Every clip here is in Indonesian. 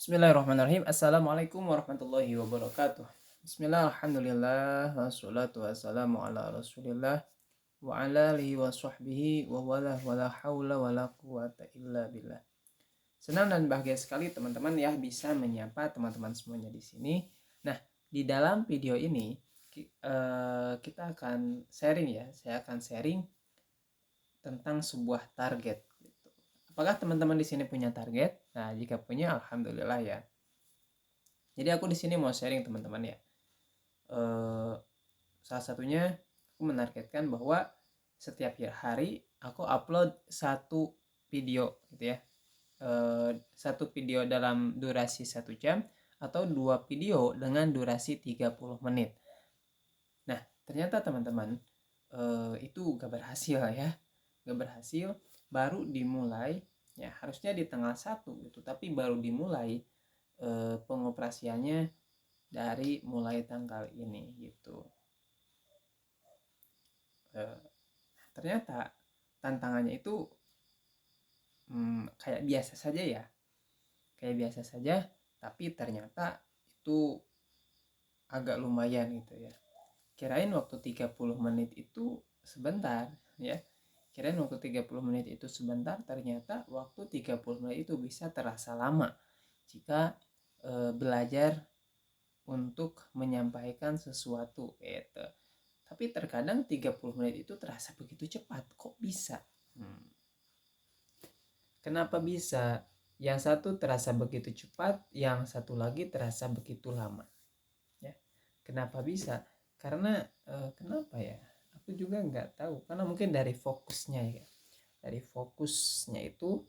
Bismillahirrahmanirrahim. Assalamualaikum warahmatullahi wabarakatuh. Bismillah, alhamdulillah, wassalatu wassalamu ala rasulillah wa ala alihi wa sahbihi wa wala hawla wala quwata illa billah. Senang dan bahagia sekali teman-teman ya bisa menyapa teman-teman semuanya di sini. Nah, di dalam video ini kita akan sharing ya. Saya akan sharing tentang sebuah target. Apakah teman-teman di sini punya target? Nah, jika punya, alhamdulillah ya. Jadi aku di sini mau sharing teman-teman ya. Salah satunya aku menargetkan bahwa setiap hari aku upload satu video gitu ya. Satu video dalam durasi 1 jam atau 2 video dengan durasi 30 menit. Nah, ternyata teman-teman itu gak berhasil ya. Gak berhasil, baru dimulai ya, harusnya di tanggal 1 gitu, tapi baru dimulai pengoperasiannya dari mulai tanggal ini gitu. Ternyata tantangannya itu kayak biasa saja ya, tapi ternyata itu agak lumayan gitu ya. Kirain waktu 30 menit itu sebentar ya, ternyata waktu 30 menit itu bisa terasa lama jika belajar untuk menyampaikan sesuatu gitu. Tapi terkadang 30 menit itu terasa begitu cepat. Kok bisa? Kenapa bisa? Yang satu terasa begitu cepat, yang satu lagi terasa begitu lama. Ya. Kenapa bisa? Karena kenapa ya? Aku juga nggak tahu. Karena mungkin dari fokusnya ya. Dari fokusnya itu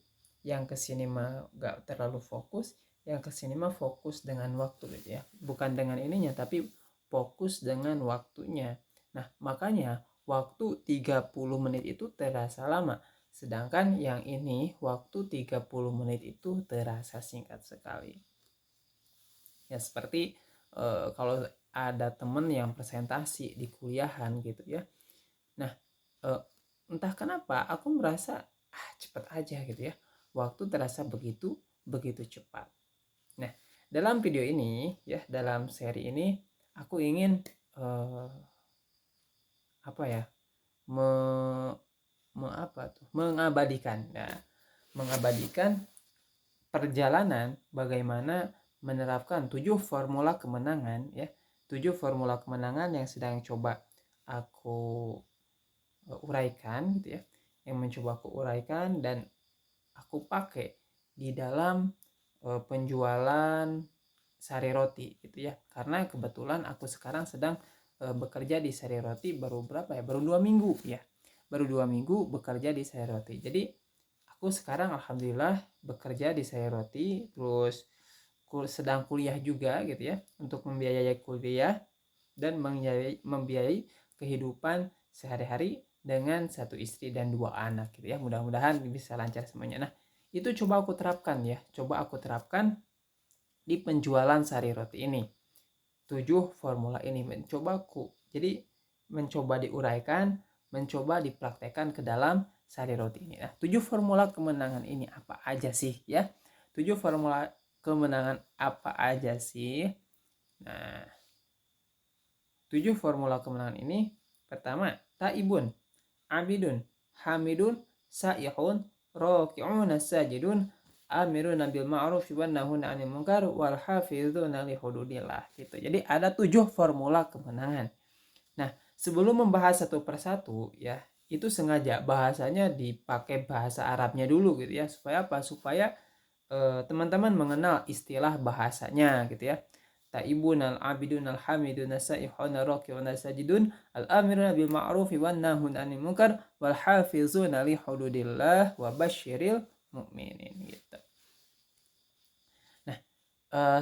yang kesini mah nggak terlalu fokus, yang kesini mah fokus dengan waktu gitu ya. Bukan dengan ininya, tapi fokus dengan waktunya. Nah, makanya waktu 30 menit itu terasa lama. Sedangkan yang ini waktu 30 menit itu terasa singkat sekali. Ya seperti kalau ada temen yang presentasi di kuliahan gitu ya. Nah, entah kenapa aku merasa cepet aja gitu ya. Waktu terasa begitu cepat. Nah, dalam video ini ya, dalam seri ini aku ingin mengabadikan perjalanan bagaimana menerapkan 7 formula kemenangan ya. 7 formula kemenangan yang sedang coba aku uraikan gitu ya. Yang mencoba aku uraikan dan aku pakai di dalam penjualan sari roti gitu ya. Karena kebetulan aku sekarang sedang bekerja di sari roti baru 2 minggu ya. Baru 2 minggu bekerja di sari roti. Jadi aku sekarang alhamdulillah bekerja di sari roti, terus sedang kuliah juga gitu ya, untuk membiayai kuliah dan membiayai kehidupan sehari-hari dengan 1 istri dan 2 anak gitu ya. Mudah-mudahan bisa lancar semuanya. Nah, itu coba aku terapkan di penjualan sari roti ini. 7 formula ini mencoba diuraikan, mencoba dipraktekkan ke dalam sari roti ini. Nah, 7 formula kemenangan ini apa aja sih ya? 7 formula kemenangan apa aja sih? Nah, 7 formula kemenangan ini, pertama, taibun, abidun, hamidun, saihun, raki'un, sajidun, amiruna bil ma'ruf wa nahuna 'anil munkar wal hafizuna li hududillah gitu. Jadi ada 7 formula kemenangan. Nah, sebelum membahas satu persatu ya, itu sengaja bahasanya dipakai bahasa Arabnya dulu gitu ya. Supaya apa? Supaya teman-teman mengenal istilah bahasanya gitu ya. Taibun, al-abidun, al-hamidun, as-saihun, ar-raki'un, as-sajidun, al-amiruna bil ma'ruf wa nahuna 'anil munkar wal hafizuna li hududillah wa basyiril mu'minin gitu. Nah,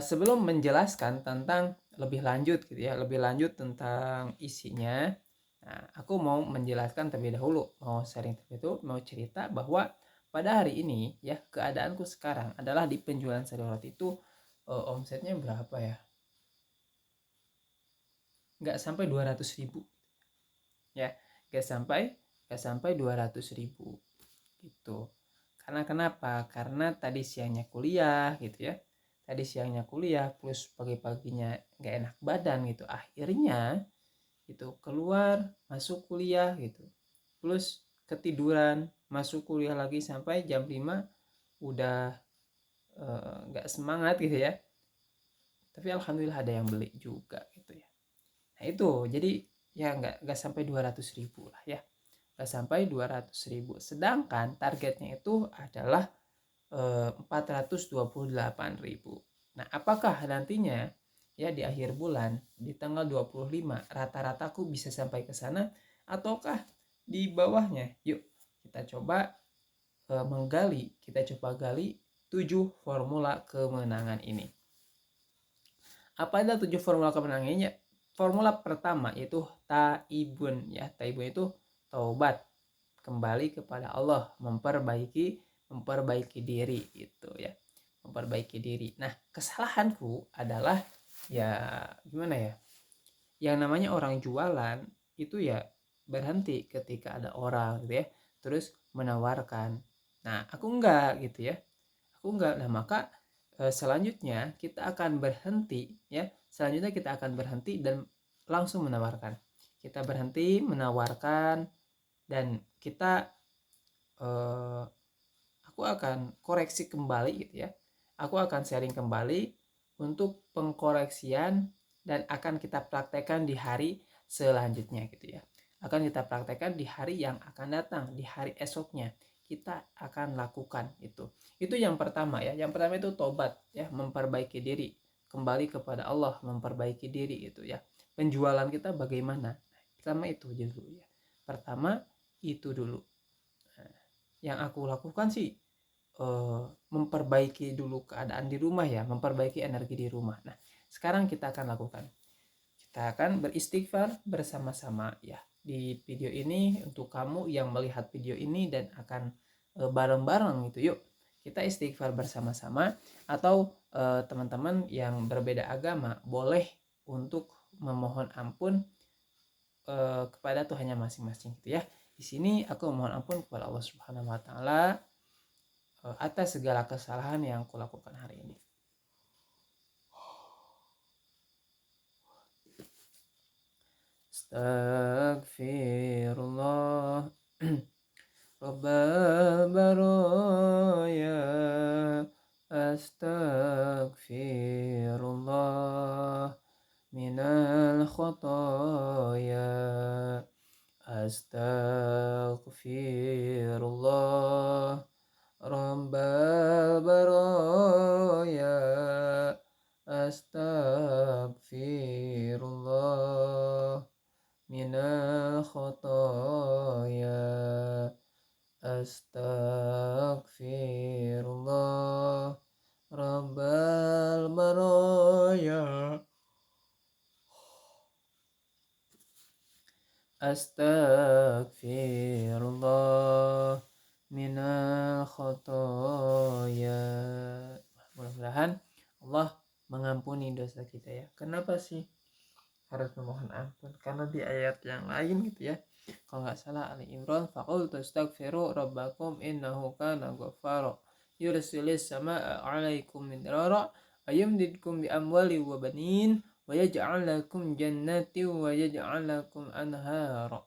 sebelum menjelaskan tentang lebih lanjut gitu ya, tentang isinya, nah, aku mau menjelaskan terlebih dahulu, mau sharing terlebih dahulu, mau cerita bahwa pada hari ini ya, keadaanku sekarang adalah di penjualan sari roti itu omsetnya berapa ya? Nggak sampai 200.000 ya, nggak sampai 200.000 gitu. Karena kenapa? Karena tadi siangnya kuliah gitu ya, tadi siangnya kuliah plus pagi-paginya nggak enak badan gitu, akhirnya itu keluar masuk kuliah gitu, plus ketiduran, masuk kuliah lagi sampai jam 5 udah nggak semangat gitu ya, tapi alhamdulillah ada yang beli juga gitu ya. Nah itu jadi ya nggak sampai 200.000 lah ya, nggak sampai 200.000, sedangkan targetnya itu adalah 428.000. Nah apakah nantinya ya di akhir bulan di tanggal 25 rata-rata aku bisa sampai ke sana ataukah di bawahnya? Yuk kita coba kita coba gali 7 formula kemenangan ini. Apa ada 7 formula kemenangannya? Formula pertama yaitu taibun ya. Taibun itu taubat, kembali kepada Allah, memperbaiki diri itu ya. Memperbaiki diri. Nah, kesalahanku adalah ya gimana ya? Yang namanya orang jualan itu ya berhenti ketika ada orang gitu ya, terus menawarkan. Nah, aku enggak gitu ya. Aku enggak. Nah, maka selanjutnya kita akan berhenti ya. Selanjutnya kita akan berhenti dan langsung menawarkan. Kita berhenti menawarkan dan kita aku akan koreksi kembali gitu ya. Aku akan sharing kembali untuk pengkoreksian dan akan kita praktekkan di hari selanjutnya gitu ya. Akan kita praktekkan di hari yang akan datang, di hari esoknya kita akan lakukan itu. Itu yang pertama ya. Yang pertama itu tobat ya, memperbaiki diri, kembali kepada Allah, memperbaiki diri itu ya. Penjualan kita bagaimana? Pertama itu dulu ya. Pertama itu dulu. Yang aku lakukan sih memperbaiki dulu keadaan di rumah ya, memperbaiki energi di rumah. Nah, sekarang kita akan lakukan. Kita akan beristighfar bersama-sama ya. Di video ini untuk kamu yang melihat video ini dan akan bareng-bareng gitu, yuk kita istighfar bersama-sama, atau teman-teman yang berbeda agama boleh untuk memohon ampun kepada Tuhannya masing-masing gitu ya. Di sini aku memohon ampun kepada Allah Subhanahu wa taala atas segala kesalahan yang aku lakukan hari ini. Astagfirullah Rabbal baraya. Astagfirullah minal khataya. Astagfirullah Rabbal baraya. Astagfirullah minal khataya. Astagfirullah Rabbal baraya. Astagfirullah minal khotoya. Mudah-mudahan Allah mengampuni dosa kita ya. Kenapa sih harus memohon ampun? Karena di ayat yang lain gitu ya, kalau nggak salah Ali Imran, faqul tastaghfiru rabbakum innahu kana ghaffara yursilis samaa 'alaikum midrara ayumdidkum bi amwali wa banin wa yaj'al lakum jannati wa yaj'al lakum anhara.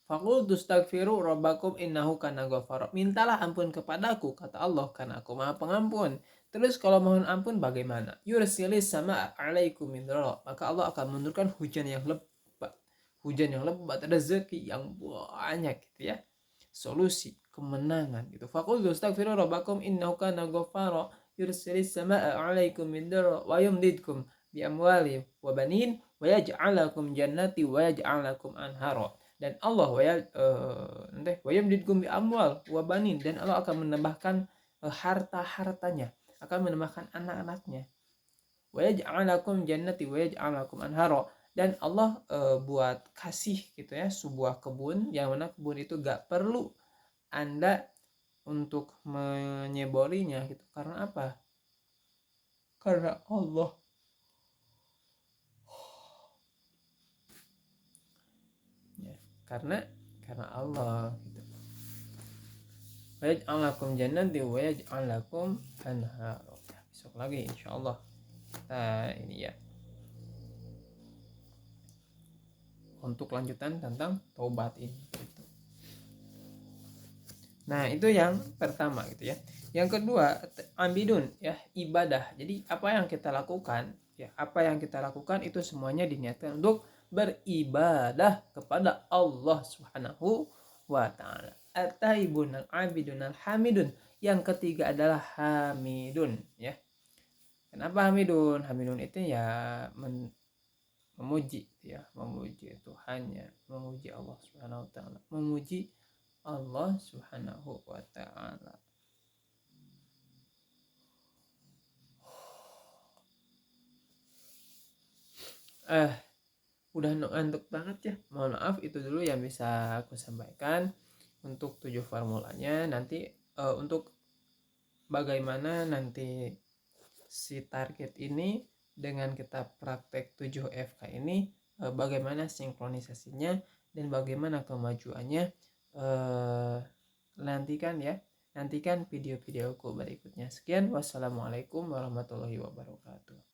Faqul tastaghfiru rabbakum innahu kana ghafara. Mintalah ampun kepadaku, kata Allah, karena aku Maha Pengampun. Terus kalau mohon ampun bagaimana? Yursilis sama 'alaikum midrara. Maka Allah akan menurunkan hujan yang lebat. Hujan yang lebat, rezeki yang banyak gitu ya. Solusi, kemenangan gitu. Faqul tastaghfiru rabbakum innahu kana ghafara. Yursilis sama 'alaikum midrara wa yumdidkum bi amwali wa banin wa yaj'al lakum jannati wa yaj'al lakum anhara. Dan Allah wayamdidkum bi amwal wa banin, dan Allah akan menambahkan harta-hartanya, akan menambahkan anak-anaknya. Wa yaj'alakum jannati wa yaj'alakum anhara, dan Allah buat kasih gitu ya sebuah kebun yang mana kebun itu gak perlu Anda untuk menyeborinya gitu. Karena apa? Karena Allah karena Allah gitu. Wa yaj'al lakum jannati wa yaj'al lakum anhar. Besok lagi insyaallah. Nah, ini ya. Untuk lanjutan tentang taubat ini gitu. Nah, itu yang pertama gitu ya. Yang kedua, ambidun ya, ibadah. Jadi apa yang kita lakukan ya, apa yang kita lakukan itu semuanya diniatkan untuk beribadah kepada Allah Subhanahu wa taala. At-taibun al-abidun al-hamidun. Yang ketiga adalah hamidun ya. Kenapa hamidun? Hamidun itu ya memuji ya, memuji Tuhannya, memuji Allah Subhanahu wa taala, memuji Allah Subhanahu wa taala. Udah ngantuk banget ya. Mohon maaf, itu dulu yang bisa aku sampaikan untuk 7 formulanya. Nanti untuk bagaimana nanti si target ini dengan kita praktek 7FK ini, bagaimana sinkronisasinya dan bagaimana kemajuannya, nantikan video-videoku berikutnya. Sekian, wassalamualaikum warahmatullahi wabarakatuh.